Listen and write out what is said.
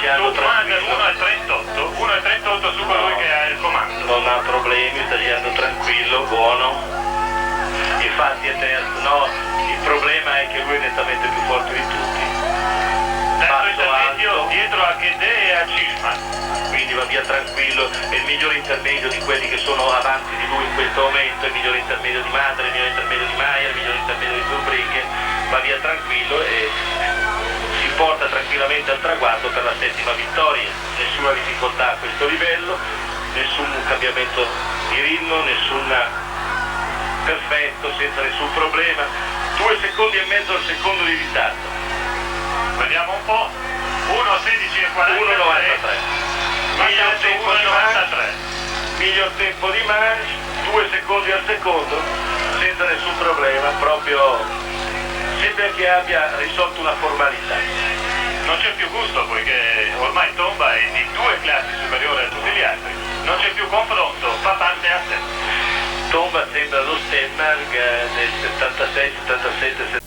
girando comanda tranquillo. 1,38 su colui che ha il comando. Non ha problemi, sta girando tranquillo, buono. Infatti è terzo, no, il problema è che lui è nettamente più forte di tutti. Terzo Passo intermedio alto. dietro a Ghedè e a Cisman. Quindi va via tranquillo, è il migliore intermedio di quelli che sono avanti di lui in questo momento, il migliore intermedio di Madre, il migliore intermedio di Maier, il migliore intermedio di Zurbriggen, va via tranquillo e si porta tranquillamente al traguardo per la 7ª vittoria. Nessuna difficoltà a questo livello, nessun cambiamento di ritmo, perfetto, senza nessun problema, 2 secondi e mezzo al secondo di ritardo. Vediamo un po'. 1,16,43. 1,93. Miglior tempo di March, 1,93. miglior tempo di March, 2 secondi al secondo, senza nessun problema, proprio sembra che abbia risolto una formalità. Non c'è più gusto poiché ormai Tomba è di 2 classi superiore a tutti gli altri. Non c'è più confronto, fa parte a sé. Tomba sembra lo Stenmark del 76, 77,